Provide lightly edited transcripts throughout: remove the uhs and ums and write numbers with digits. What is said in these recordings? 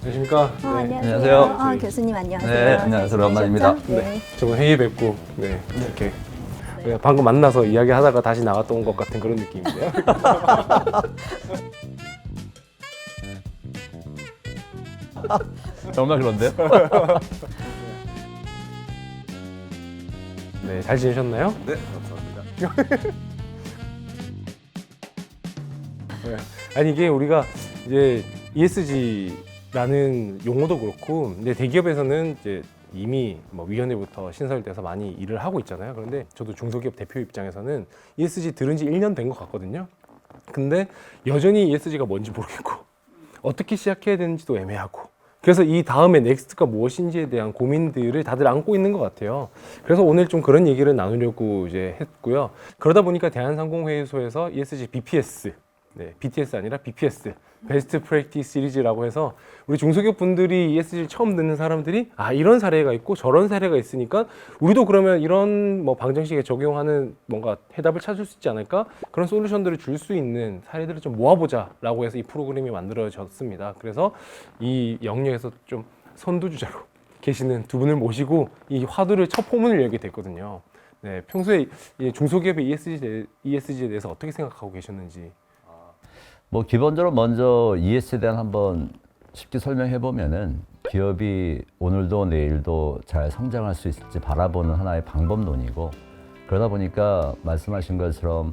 안녕하십니까. 안녕하세요. 교수님 안녕하세요. 네, 안녕하세요. 오랜만입니다. 네. 저번 회의 뵙고 이렇게 방금 만나서 이야기하다가 다시 나갔던 것 같은 그런 느낌인데요. 정말 그런데요? 네, 잘 지내셨나요? 네, 감사합니다. 아니 이게 우리가 이제 ESG라는 용어도 그렇고, 근데 대기업에서는 이제 이미 뭐 위원회부터 신설돼서 많이 일을 하고 있잖아요. 그런데 저도 중소기업 대표 입장에서는 ESG 들은 지 1년 된 것 같거든요. 근데 여전히 ESG가 뭔지 모르겠고 어떻게 시작해야 되는지도 애매하고, 그래서 이 다음에 넥스트가 무엇인지에 대한 고민들을 다들 안고 있는 것 같아요. 그래서 오늘 좀 그런 얘기를 나누려고 이제 했고요. 그러다 보니까 대한상공회의소에서 ESG BPS, BTS 아니라 BPS, 베스트 프랙티스 시리즈라고 해서 우리 중소기업 분들이 ESG를 처음 듣는 사람들이 이런 사례가 있고 저런 사례가 있으니까 우리도 그러면 이런 뭐 방정식에 적용하는 뭔가 해답을 찾을 수 있지 않을까? 그런 솔루션들을 줄 수 있는 사례들을 좀 모아보자라고 해서 이 프로그램이 만들어졌습니다. 그래서 이 영역에서 좀 선두주자로 계시는 두 분을 모시고 이 화두를 첫 포문을 열게 됐거든요. 네, 평소에 중소기업의 ESG에 대해서 어떻게 생각하고 계셨는지. 뭐 기본적으로 먼저 ESG에 대한 한번 쉽게 설명해 보면은 기업이 오늘도 내일도 잘 성장할 수 있을지 바라보는 하나의 방법론이고, 그러다 보니까 말씀하신 것처럼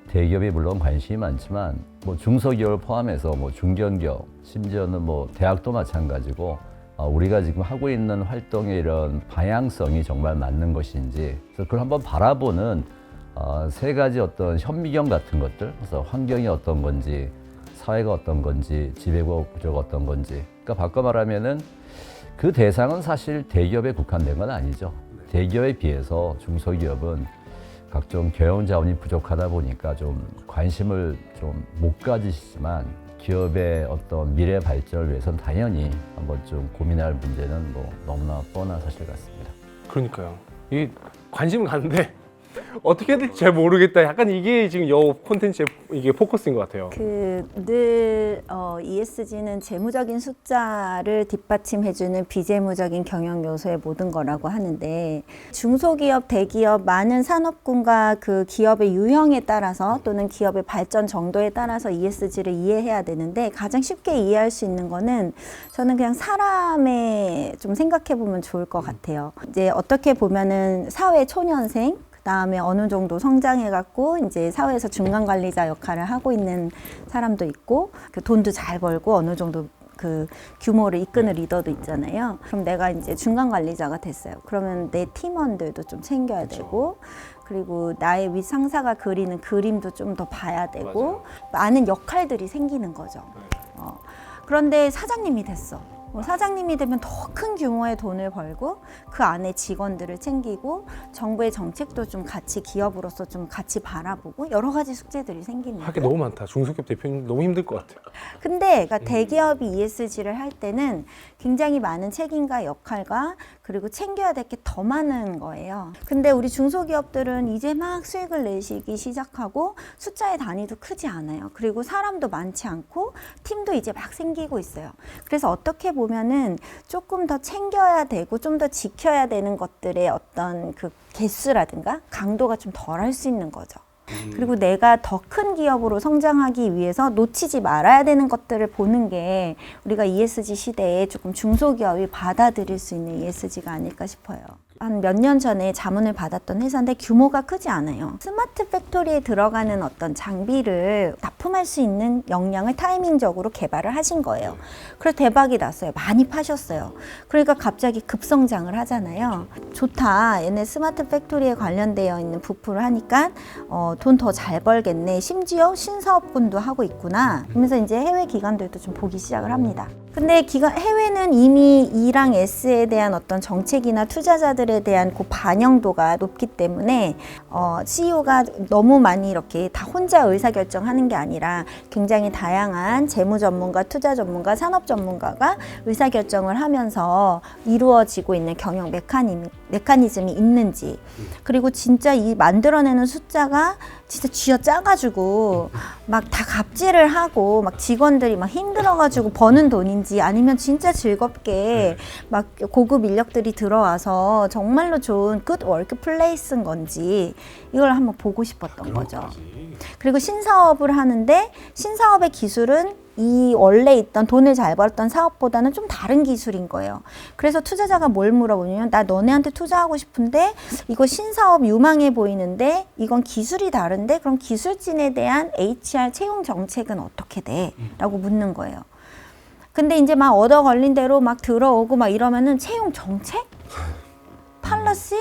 대기업이 물론 관심이 많지만 뭐 중소기업을 포함해서 뭐 중견기업, 심지어는 뭐 대학도 마찬가지고 우리가 지금 하고 있는 활동의 이런 방향성이 정말 맞는 것인지, 그래서 그걸 한번 바라보는 세 가지 어떤 현미경 같은 것들, 그래서 환경이 어떤 건지, 사회가 어떤 건지, 지배구조가 어떤 건지. 그러니까 바꿔 말하면은 그 대상은 사실 대기업에 국한된 건 아니죠. 대기업에 비해서 중소기업은 각종 경영 자원이 부족하다 보니까 좀 관심을 좀 못 가지시지만, 기업의 어떤 미래 발전을 위해서는 당연히 한번 좀 고민할 문제는 뭐 너무나 뻔한 사실 같습니다. 그러니까요. 이 관심은 가는데 어떻게 해야 될지 잘 모르겠다. 약간 이게 지금 여 콘텐츠의 이게 포커스인 것 같아요. 늘 ESG는 재무적인 숫자를 뒷받침해주는 비재무적인 경영 요소의 모든 거라고 하는데, 중소기업, 대기업, 많은 산업군과 그 기업의 유형에 따라서 또는 기업의 발전 정도에 따라서 ESG를 이해해야 되는데, 가장 쉽게 이해할 수 있는 거는 저는 그냥 사람에 좀 생각해 보면 좋을 것 같아요. 이제 어떻게 보면은 사회 초년생, 그다음에 어느 정도 성장해갖고 이제 사회에서 중간 관리자 역할을 하고 있는 사람도 있고, 그 돈도 잘 벌고 어느 정도 그 규모를 이끄는 리더도 있잖아요. 그럼 내가 이제 중간 관리자가 됐어요. 그러면 내 팀원들도 좀 챙겨야 되고, 그리고 나의 윗 상사가 그리는 그림도 좀 더 봐야 되고, 많은 역할들이 생기는 거죠. 그런데 사장님이 됐어. 사장님이 되면 더 큰 규모의 돈을 벌고 그 안에 직원들을 챙기고 정부의 정책도 좀 같이 기업으로서 좀 같이 바라보고 여러 가지 숙제들이 생기는 거예요. 할 게 너무 많다. 중소기업 대표님 너무 힘들 것 같아요. 근데 그러니까 대기업이 ESG를 할 때는 굉장히 많은 책임과 역할과 그리고 챙겨야 될 게 더 많은 거예요. 근데 우리 중소기업들은 이제 막 수익을 내시기 시작하고 숫자의 단위도 크지 않아요. 그리고 사람도 많지 않고 팀도 이제 막 생기고 있어요. 그래서 어떻게 보면은 조금 더 챙겨야 되고 좀 더 지켜야 되는 것들의 어떤 그 개수라든가 강도가 좀 덜 할 수 있는 거죠. 그리고 내가 더 큰 기업으로 성장하기 위해서 놓치지 말아야 되는 것들을 보는 게 우리가 ESG 시대에 조금 중소기업이 받아들일 수 있는 ESG가 아닐까 싶어요. 한 몇 년 전에 자문을 받았던 회사인데 규모가 크지 않아요. 스마트 팩토리에 들어가는 어떤 장비를 납품할 수 있는 역량을 타이밍적으로 개발을 하신 거예요. 그래서 대박이 났어요. 많이 파셨어요. 그러니까 갑자기 급성장을 하잖아요. 좋다. 얘네 스마트 팩토리에 관련되어 있는 부품을 하니까 돈 더 잘 벌겠네. 심지어 신사업군도 하고 있구나. 그러면서 이제 해외 기관들도 좀 보기 시작을 합니다. 근데 해외는 이미 E랑 S에 대한 어떤 정책이나 투자자들에 대한 그 반영도가 높기 때문에 CEO가 너무 많이 이렇게 다 혼자 의사결정하는 게 아니라 굉장히 다양한 재무 전문가, 투자 전문가, 산업 전문가가 의사결정을 하면서 이루어지고 있는 경영 메커니즘이 있는지, 그리고 진짜 이 만들어내는 숫자가 진짜 쥐어짜가지고 막 다 갑질을 하고 막 직원들이 막 힘들어가지고 버는 돈인지, 아니면 진짜 즐겁게 막 고급 인력들이 들어와서 정말로 좋은 굿 워크 플레이스인 건지 이걸 한번 보고 싶었던 거죠. 그리고 신사업을 하는데 신사업의 기술은 이 원래 있던 돈을 잘 벌었던 사업보다는 좀 다른 기술인 거예요. 그래서 투자자가 뭘 물어보냐면, 나 너네한테 투자하고 싶은데 이거 신사업 유망해 보이는데 이건 기술이 다른데 그럼 기술진에 대한 HR 채용 정책은 어떻게 돼? 라고 묻는 거예요. 근데 이제 막 얻어 걸린 대로 막 들어오고 막 이러면은 채용 정책? 팔러시?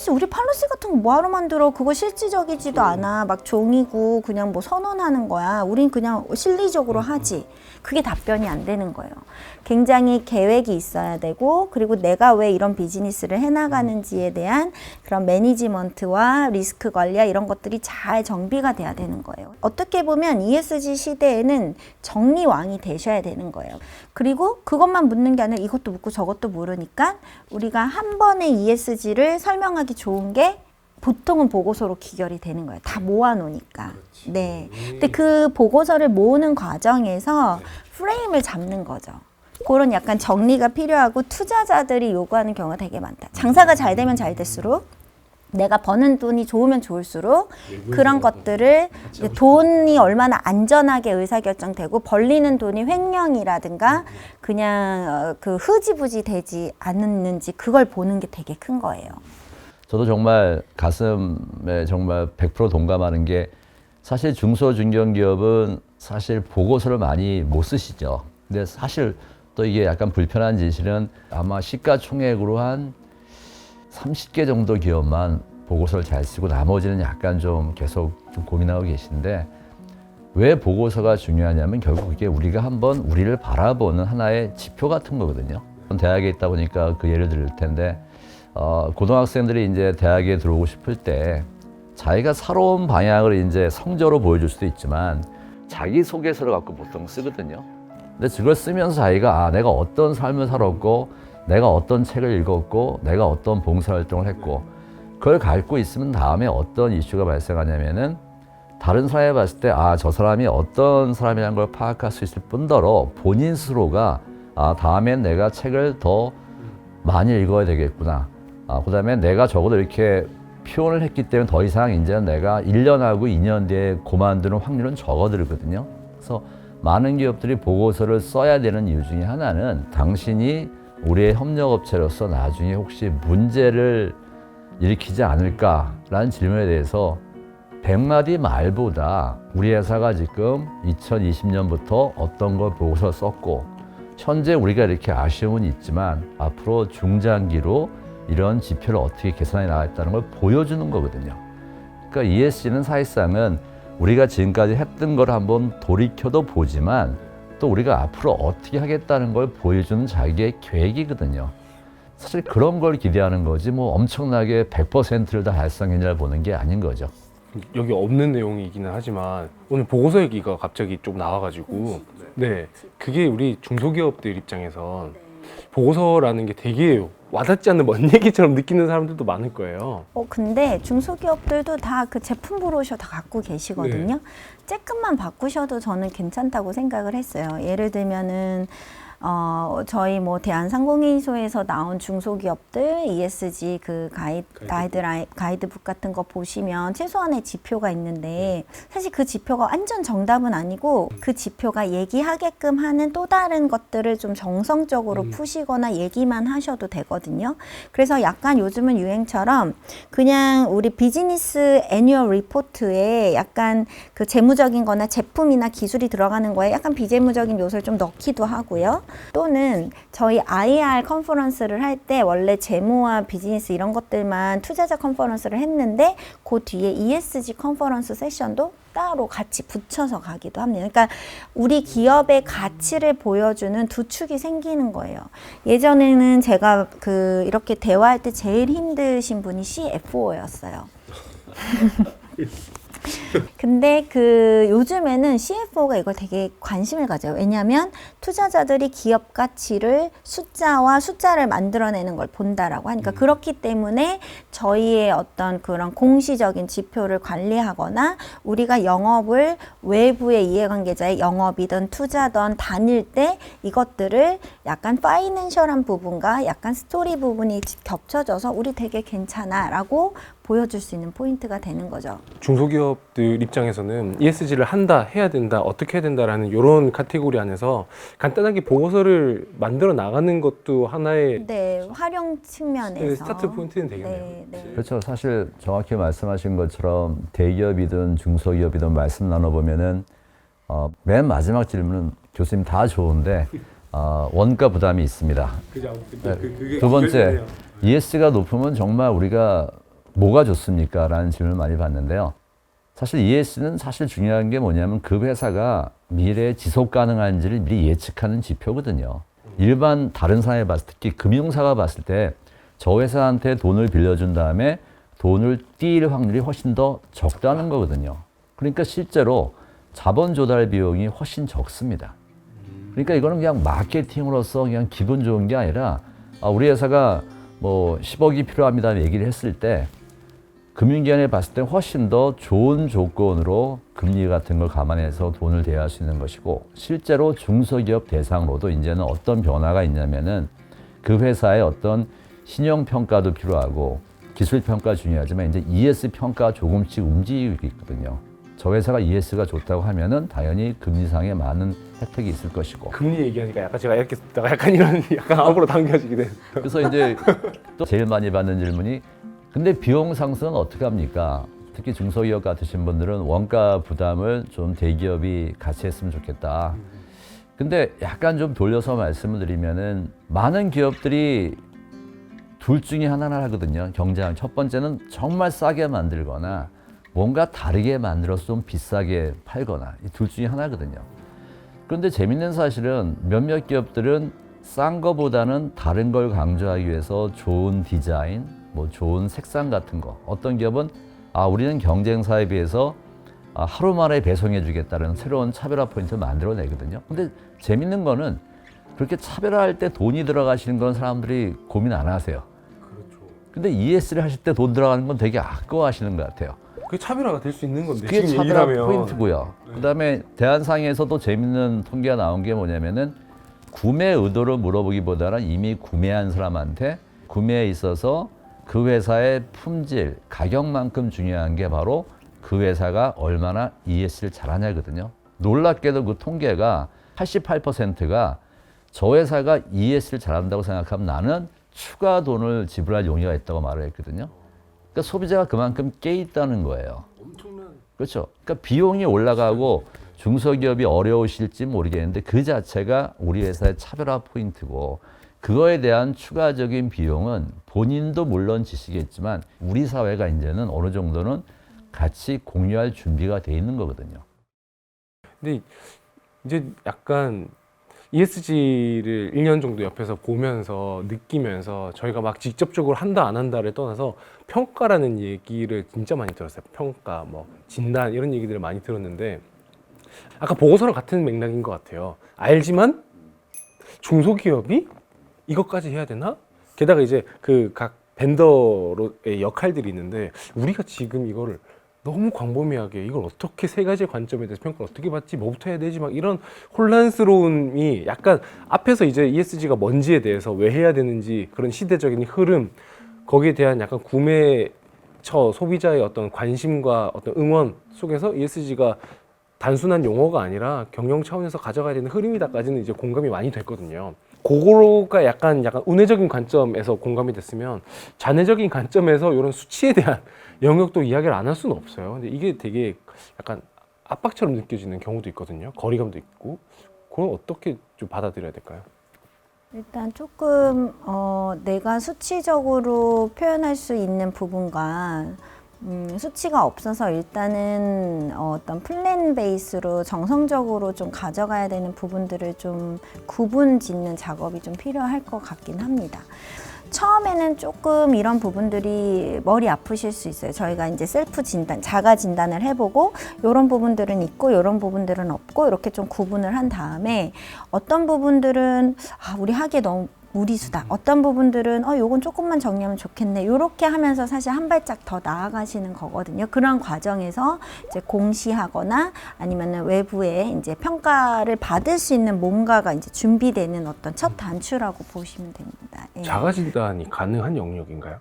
우리 팔러시 같은 거 뭐하러 만들어? 그거 실질적이지도 않아. 막 종이고 그냥 뭐 선언하는 거야. 우린 그냥 실리적으로 하지. 그게 답변이 안 되는 거예요. 굉장히 계획이 있어야 되고, 그리고 내가 왜 이런 비즈니스를 해나가는지에 대한 그런 매니지먼트와 리스크 관리와 이런 것들이 잘 정비가 돼야 되는 거예요. 어떻게 보면 ESG 시대에는 정리왕이 되셔야 되는 거예요. 그리고 그것만 묻는 게 아니라 이것도 묻고 저것도 물으니까 우리가 한 번에 ESG를 설명하기 좋은 게 보통은 보고서로 기결이 되는 거예요. 다 모아놓으니까. 네. 근데 그 보고서를 모으는 과정에서 프레임을 잡는 거죠. 그런 약간 정리가 필요하고, 투자자들이 요구하는 경우가 되게 많다. 장사가 잘 되면 잘 될수록, 내가 버는 돈이 좋으면 좋을수록 그런 것들을 돈이 얼마나 안전하게 의사결정되고 벌리는 돈이 횡령이라든가 그냥 그 흐지부지 되지 않는지, 그걸 보는 게 되게 큰 거예요. 저도 정말 가슴에 정말 100% 동감하는 게, 사실 중소중견기업은 사실 보고서를 많이 못 쓰시죠. 근데 사실 또 이게 약간 불편한 진실은, 아마 시가총액으로 한 30개 정도 기업만 보고서를 잘 쓰고 나머지는 약간 좀 계속 좀 고민하고 계신데, 왜 보고서가 중요하냐면 결국 이게 우리가 한번 우리를 바라보는 하나의 지표 같은 거거든요. 대학에 있다 보니까 그 예를 들을 텐데, 고등학생들이 이제 대학에 들어오고 싶을 때 자기가 살아온 방향을 이제 성적으로 보여줄 수도 있지만 자기소개서를 갖고 보통 쓰거든요. 근데 그걸 쓰면서 자기가 내가 어떤 삶을 살았고, 내가 어떤 책을 읽었고, 내가 어떤 봉사활동을 했고, 그걸 갖고 있으면 다음에 어떤 이슈가 발생하냐면은 다른 사람이 봤을 때 저 사람이 어떤 사람이라는 걸 파악할 수 있을 뿐더러 본인 스스로가 다음엔 내가 책을 더 많이 읽어야 되겠구나. 그 다음에 내가 적어도 이렇게 표현을 했기 때문에 더 이상 이제는 내가 1년하고 2년 뒤에 그만두는 확률은 적어들거든요. 그래서 많은 기업들이 보고서를 써야 되는 이유 중에 하나는, 당신이 우리의 협력업체로서 나중에 혹시 문제를 일으키지 않을까라는 질문에 대해서 100마디 말보다 우리 회사가 지금 2020년부터 어떤 걸 보고서 썼고, 현재 우리가 이렇게 아쉬움은 있지만 앞으로 중장기로 이런 지표를 어떻게 개선해 나가겠다는 걸 보여주는 거거든요. 그러니까 ESG는 사실상은 우리가 지금까지 했던 걸 한번 돌이켜도 보지만, 또 우리가 앞으로 어떻게 하겠다는 걸 보여주는 자기의 계획이거든요. 사실 그런 걸 기대하는 거지 뭐 엄청나게 100%를 다 달성했냐를 보는 게 아닌 거죠. 여기 없는 내용이기는 하지만 오늘 보고서 얘기가 갑자기 좀 나와가지고, 네, 그게 우리 중소기업들 입장에서 보고서라는 게 되게 와닿지 않는 먼 얘기처럼 느끼는 사람들도 많을 거예요. 근데 중소기업들도 다 그 제품 브로셔 다 갖고 계시거든요. 조금만 바꾸셔도 저는 괜찮다고 생각을 했어요. 예를 들면은 저희 뭐 대한상공회의소에서 나온 중소기업들 ESG 그 가이드북 같은 거 보시면 최소한의 지표가 있는데, 사실 그 지표가 완전 정답은 아니고 그 지표가 얘기하게끔 하는 또 다른 것들을 좀 정성적으로 푸시거나 얘기만 하셔도 되거든요. 그래서 약간 요즘은 유행처럼 그냥 우리 비즈니스 애뉴얼 리포트에 약간 그 재무적인 거나 제품이나 기술이 들어가는 거에 약간 비재무적인 요소를 좀 넣기도 하고요. 또는 저희 IR 컨퍼런스를 할 때 원래 재무와 비즈니스 이런 것들만 투자자 컨퍼런스를 했는데 그 뒤에 ESG 컨퍼런스 세션도 따로 같이 붙여서 가기도 합니다. 그러니까 우리 기업의 가치를 보여주는 두 축이 생기는 거예요. 예전에는 제가 이렇게 대화할 때 제일 힘드신 분이 CFO였어요. 근데 요즘에는 CFO가 이걸 되게 관심을 가져요. 왜냐하면 투자자들이 기업 가치를 숫자를 만들어내는 걸 본다라고 하니까 그렇기 때문에 저희의 어떤 그런 공시적인 지표를 관리하거나 우리가 영업을 외부의 이해관계자의 영업이든 투자든 다닐 때 이것들을 약간 파이낸셜한 부분과 약간 스토리 부분이 겹쳐져서 우리 되게 괜찮아라고 보여줄 수 있는 포인트가 되는 거죠. 중소기업들 입장에서는 ESG를 한다, 해야 된다, 어떻게 해야 된다라는 이런 카테고리 안에서 간단하게 보고서를 만들어 나가는 것도 하나의 네, 활용 측면에서 스타트 포인트는 되겠네요. 네, 네. 그렇죠. 사실 정확히 말씀하신 것처럼 대기업이든 중소기업이든 말씀 나눠보면은 맨 마지막 질문은 교수님 다 좋은데 원가 부담이 있습니다. 그죠? 두 번째, ES가 높으면 정말 우리가 뭐가 좋습니까? 라는 질문을 많이 받는데요. 사실 ES는 사실 중요한 게 뭐냐면 그 회사가 미래에 지속 가능한지를 미리 예측하는 지표거든요. 일반 다른 사람이 봤을 때, 특히 금융사가 봤을 때 저 회사한테 돈을 빌려준 다음에 돈을 띨 확률이 훨씬 더 적다는 거거든요. 그러니까 실제로 자본 조달 비용이 훨씬 적습니다. 그러니까 이거는 그냥 마케팅으로서 그냥 기분 좋은 게 아니라 우리 회사가 뭐 10억이 필요합니다 얘기를 했을 때 금융기관에 봤을 때 훨씬 더 좋은 조건으로 금리 같은 걸 감안해서 돈을 대할 수 있는 것이고 실제로 중소기업 대상으로도 이제는 어떤 변화가 있냐면은 그 회사의 어떤 신용평가도 필요하고 기술평가 중요하지만 이제 ES평가 조금씩 움직이고 있거든요. 저 회사가 ES가 좋다고 하면은 당연히 금리상에 많은 혜택이 있을 것이고. 금리 얘기하니까 약간 제가 이렇게 듣다가 약간 이런 약간 앞으로 당겨지게 돼요. 그래서 이제 또 제일 많이 받는 질문이 근데 비용 상승은 어떻게 합니까? 특히 중소기업 같으신 분들은 원가 부담을 좀 대기업이 같이 했으면 좋겠다. 근데 약간 좀 돌려서 말씀을 드리면은 많은 기업들이 둘 중에 하나를 하거든요. 경쟁. 첫 번째는 정말 싸게 만들거나 뭔가 다르게 만들어서 좀 비싸게 팔거나 이 둘 중에 하나거든요. 그런데 재밌는 사실은 몇몇 기업들은 싼 거보다는 다른 걸 강조하기 위해서 좋은 디자인, 뭐 좋은 색상 같은 거. 어떤 기업은 우리는 경쟁사에 비해서 하루 만에 배송해 주겠다는 새로운 차별화 포인트를 만들어내거든요. 근데 재밌는 거는 그렇게 차별화할 때 돈이 들어가시는 건 사람들이 고민 안 하세요. 그렇죠. 근데 ES를 하실 때 돈 들어가는 건 되게 아까워하시는 것 같아요. 그게 차별화가 될 수 있는 건데 그게 지금 차별화 얘기를 하면. 포인트고요. 그다음에 대한상에서도 재밌는 통계가 나온 게 뭐냐면은 구매 의도를 물어보기보다는 이미 구매한 사람한테 구매에 있어서 그 회사의 품질, 가격만큼 중요한 게 바로 그 회사가 얼마나 ES를 잘하냐거든요. 놀랍게도 그 통계가 88%가 저 회사가 ES를 잘한다고 생각하면 나는 추가 돈을 지불할 용의가 있다고 말을 했거든요. 그러니까 소비자가 그만큼 깨 있다는 거예요. 엄청난. 그렇죠. 그러니까 비용이 올라가고 중소기업이 어려우실지 모르겠는데 그 자체가 우리 회사의 차별화 포인트고 그거에 대한 추가적인 비용은 본인도 물론 지시겠지만 우리 사회가 이제는 어느 정도는 같이 공유할 준비가 돼 있는 거거든요. 근데 이제 약간 ESG를 1년 정도 옆에서 보면서 느끼면서 저희가 막 직접적으로 한다 안 한다를 떠나서 평가라는 얘기를 진짜 많이 들었어요. 평가, 뭐 진단 이런 얘기들을 많이 들었는데 아까 보고서랑 같은 맥락인 것 같아요. 알지만 중소기업이 이것까지 해야 되나? 게다가 이제 그 각 벤더의 역할들이 있는데 우리가 지금 이거를 너무 광범위하게 이걸 어떻게 세 가지 관점에 대해서 평가를 어떻게 받지 뭐부터 해야 되지 막 이런 혼란스러움이 약간 앞에서 이제 ESG가 뭔지에 대해서 왜 해야 되는지 그런 시대적인 흐름 거기에 대한 약간 구매처 소비자의 어떤 관심과 어떤 응원 속에서 ESG가 단순한 용어가 아니라 경영 차원에서 가져가야 되는 흐름이다까지는 이제 공감이 많이 됐거든요. 그거가 약간 운회적인 관점에서 공감이 됐으면 잔해적인 관점에서 이런 수치에 대한 영역도 이야기를 안 할 수는 없어요. 근데 이게 되게 약간 압박처럼 느껴지는 경우도 있거든요. 거리감도 있고 그건 어떻게 좀 받아들여야 될까요? 일단 조금 내가 수치적으로 표현할 수 있는 부분과 수치가 없어서 일단은 어떤 플랜 베이스로 정성적으로 좀 가져가야 되는 부분들을 좀 구분 짓는 작업이 좀 필요할 것 같긴 합니다. 처음에는 조금 이런 부분들이 머리 아프실 수 있어요. 저희가 이제 셀프 진단, 자가 진단을 해보고 이런 부분들은 있고 이런 부분들은 없고 이렇게 좀 구분을 한 다음에 어떤 부분들은 우리 하기에 너무 무리수다. 어떤 부분들은 요건 조금만 정리하면 좋겠네. 이렇게 하면서 사실 한 발짝 더 나아가시는 거거든요. 그런 과정에서 이제 공시하거나 아니면은 외부에 이제 평가를 받을 수 있는 뭔가가 이제 준비되는 어떤 첫 단추라고 보시면 됩니다. 예. 자가 진단이 가능한 영역인가요?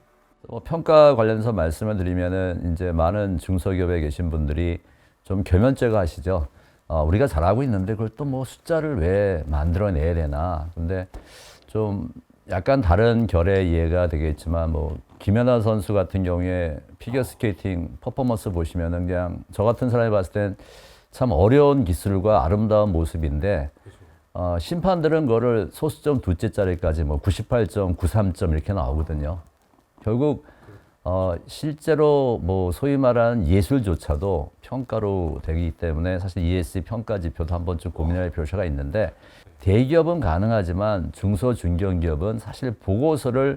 평가 관련해서 말씀을 드리면은 이제 많은 중소기업에 계신 분들이 좀 겸연쩍어 하시죠. 우리가 잘하고 있는데 그걸 또 뭐 숫자를 왜 만들어내야 되나. 근데 좀 약간 다른 결의 이해가 되겠지만 뭐 김연아 선수 같은 경우에 피겨스케이팅 퍼포먼스 보시면은 그냥 저 같은 사람이 봤을 땐 참 어려운 기술과 아름다운 모습인데 심판들은 그거를 소수점 두째 자리까지 뭐 98점, 93점 이렇게 나오거든요. 결국 실제로 뭐 소위 말하는 예술조차도 평가로 되기 때문에 사실 ESG 평가 지표도 한번 좀 고민할 필요가 있는데 대기업은 가능하지만 중소 중견기업은 사실 보고서를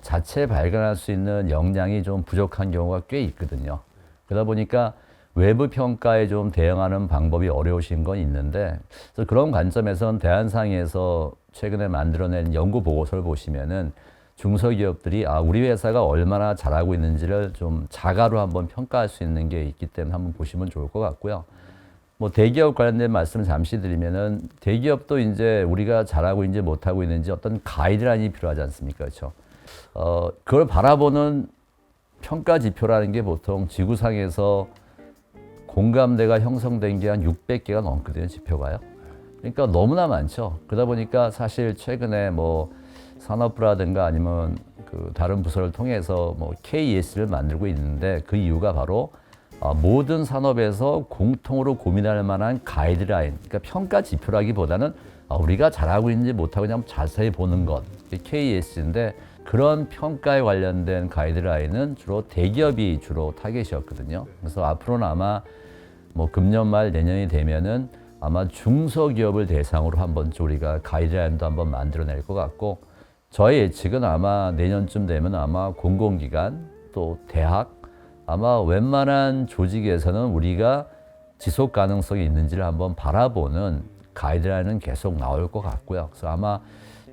자체 발간할 수 있는 역량이 좀 부족한 경우가 꽤 있거든요. 그러다 보니까 외부 평가에 좀 대응하는 방법이 어려우신 건 있는데 그래서 그런 관점에서는 대한상에서 최근에 만들어낸 연구 보고서를 보시면은 중소기업들이 우리 회사가 얼마나 잘하고 있는지를 좀 자가로 한번 평가할 수 있는 게 있기 때문에 한번 보시면 좋을 것 같고요. 뭐 대기업 관련된 말씀을 잠시 드리면은 대기업도 이제 우리가 잘하고 있는지 못하고 있는지 어떤 가이드라인이 필요하지 않습니까? 그렇죠? 그걸 바라보는 평가 지표라는 게 보통 지구상에서 공감대가 형성된 게 한 600개가 넘거든요, 지표가요. 그러니까 너무나 많죠. 그러다 보니까 사실 최근에 뭐 산업부라든가 아니면 그 다른 부서를 통해서 뭐 KES를 만들고 있는데 그 이유가 바로 모든 산업에서 공통으로 고민할 만한 가이드라인, 그러니까 평가 지표라기보다는 우리가 잘하고 있는지 못하고 그냥 자세히 보는 것, KES인데 그런 평가에 관련된 가이드라인은 주로 대기업이 주로 타겟이었거든요. 그래서 앞으로는 아마 뭐 금년 말 내년이 되면은 아마 중소기업을 대상으로 한번 우리가 가이드라인도 한번 만들어낼 것 같고 저의 예측은 아마 내년쯤 되면 아마 공공기관 또 대학 아마 웬만한 조직에서는 우리가 지속 가능성이 있는지를 한번 바라보는 가이드라인은 계속 나올 것 같고요. 그래서 아마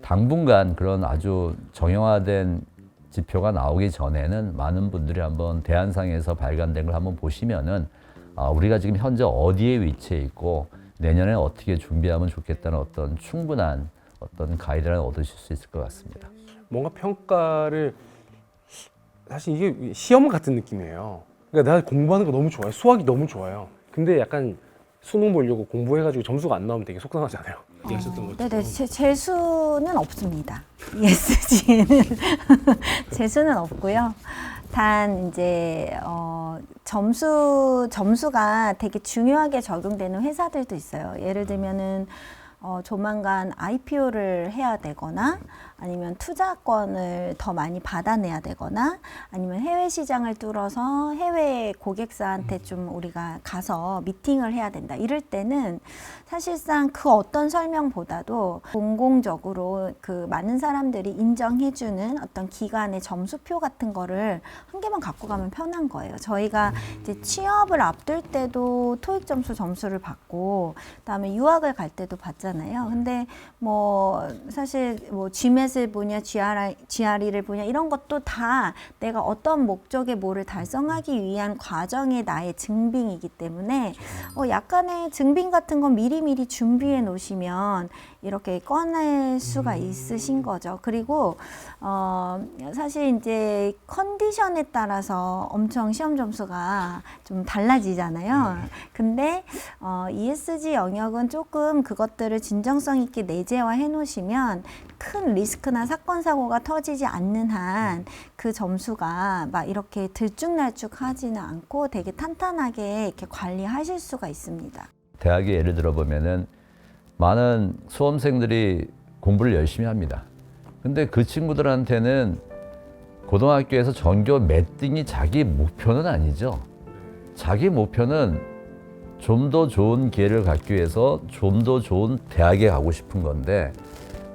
당분간 그런 아주 정형화된 지표가 나오기 전에는 많은 분들이 한번 대한상에서 발간된 걸 한번 보시면은 우리가 지금 현재 어디에 위치해 있고 내년에 어떻게 준비하면 좋겠다는 어떤 충분한 어떤 가이드라인을 얻으실 수 있을 것 같습니다. 뭔가 평가를 사실 이게 시험 같은 느낌이에요. 그러니까 나 공부하는 거 너무 좋아요. 수학이 너무 좋아요. 근데 약간 수능 보려고 공부해가지고 점수가 안 나오면 되게 속상하잖아요. 네네, 재수는 없습니다. ESG는 재수는 없고요. 단 이제 점수가 되게 중요하게 적용되는 회사들도 있어요. 예를 들면은 조만간 IPO를 해야 되거나 아니면 투자권을 더 많이 받아내야 되거나 아니면 해외 시장을 뚫어서 해외 고객사한테 좀 우리가 가서 미팅을 해야 된다. 이럴 때는 사실상 그 어떤 설명보다도 공공적으로 그 많은 사람들이 인정해주는 어떤 기관의 점수표 같은 거를 한 개만 갖고 가면 편한 거예요. 저희가 이제 취업을 앞둘 때도 토익 점수를 받고 그다음에 유학을 갈 때도 받잖아요. 근데 뭐 사실 뭐 GMAT을 보냐 GRE를 보냐 이런 것도 다 내가 어떤 목적의 뭐를 달성하기 위한 과정의 나의 증빙이기 때문에 약간의 증빙 같은 건 미리미리 준비해 놓으시면 이렇게 꺼낼 수가 있으신 거죠. 그리고 사실 이제 컨디션에 따라서 엄청 시험 점수가 좀 달라지잖아요. 근데 ESG 영역은 조금 그것들을 진정성 있게 내재화해 놓으시면 큰 리스크나 사건 사고가 터지지 않는 한 그 점수가 막 이렇게 들쭉날쭉하지는 않고 되게 탄탄하게 이렇게 관리하실 수가 있습니다. 대학에 예를 들어 보면은 많은 수험생들이 공부를 열심히 합니다. 근데 그 친구들한테는 고등학교에서 전교 몇 등이 자기 목표는 아니죠. 자기 목표는 좀 더 좋은 기회를 갖기 위해서 좀 더 좋은 대학에 가고 싶은 건데,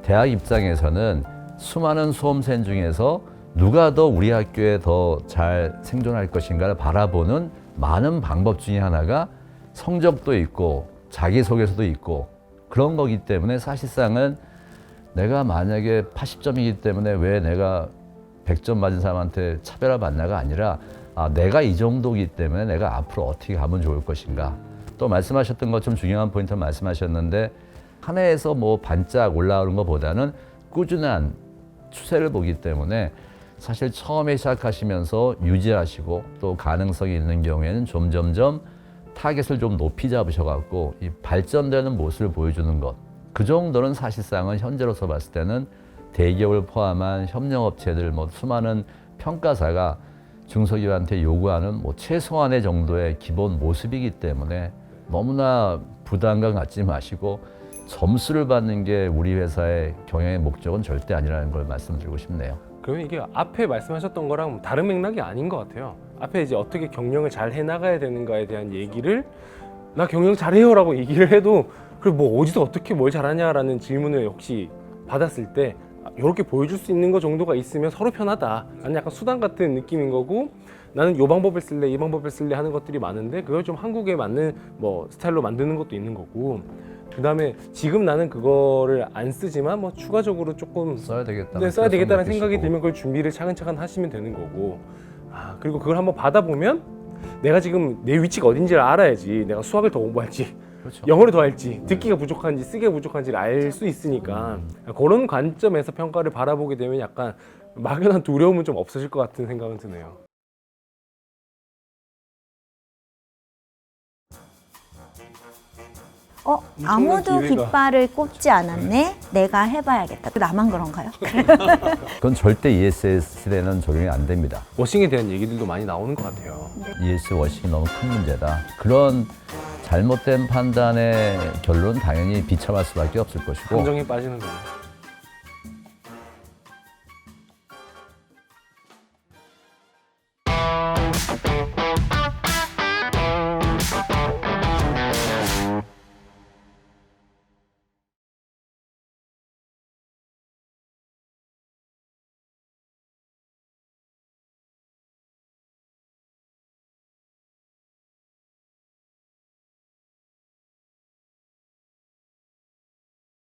대학 입장에서는 수많은 수험생 중에서 누가 더 우리 학교에 더 잘 생존할 것인가를 바라보는 많은 방법 중에 하나가 성적도 있고 자기소개서도 있고 그런 거기 때문에, 사실상은 내가 만약에 80점이기 때문에 왜 내가 100점 맞은 사람한테 차별화받나가 아니라, 내가 이 정도이기 때문에 내가 앞으로 어떻게 가면 좋을 것인가. 또 말씀하셨던 것처럼 중요한 포인트를 말씀하셨는데, 한 해에서 뭐 반짝 올라오는 것보다는 꾸준한 추세를 보기 때문에 사실 처음에 시작하시면서 유지하시고 또 가능성이 있는 경우에는 점점점 타겟을 좀 높이 잡으셔갖고 이 발전되는 모습을 보여주는 것, 그 정도는 사실상은 현재로서 봤을 때는 대기업을 포함한 협력업체들, 뭐 수많은 평가사가 중소기업한테 요구하는 뭐 최소한의 정도의 기본 모습이기 때문에 너무나 부담감 갖지 마시고 점수를 받는 게 우리 회사의 경영의 목적은 절대 아니라는 걸 말씀드리고 싶네요. 그러면 이게 앞에 말씀하셨던 거랑 다른 맥락이 아닌 것 같아요. 앞에 이제 어떻게 경영을 잘 해나가야 되는가에 대한 얘기를, 나 경영 잘해요라고 얘기를 해도 그래 뭐 어디서 어떻게 뭘 잘하냐라는 질문을 혹시 받았을 때 이렇게 보여줄 수 있는 거 정도가 있으면 서로 편하다. 나는 약간 수단 같은 느낌인 거고, 나는 요 방법을 쓸래 이 방법을 쓸래 하는 것들이 많은데 그걸 좀 한국에 맞는 뭐 스타일로 만드는 것도 있는 거고, 그 다음에 지금 나는 그거를 안 쓰지만 뭐 추가적으로 조금 써야 되겠다. 네, 써야 되겠다는 생각이 들면 그걸 준비를 차근차근 하시면 되는 거고, 그리고 그걸 한번 받아보면 내가 지금 내 위치가 어딘지를 알아야지 내가 수학을 더 공부할지, 그렇죠. 영어를 더 할지, 듣기가 부족한지 쓰기가 부족한지를 알 수 있으니까 그런 관점에서 평가를 바라보게 되면 약간 막연한 두려움은 좀 없어질 것 같은 생각은 드네요. 아무도 기회가. 깃발을 꼽지 않았네. 내가 해봐야겠다. 나만 그런가요? 그건 절대 ES 시대는 적용이 안 됩니다. 워싱에 대한 얘기들도 많이 나오는 것 같아요. ES 워싱이 너무 큰 문제다. 그런 잘못된 판단의 결론은 당연히 비참할 수밖에 없을 것이고, 감정에 빠지는 거예요.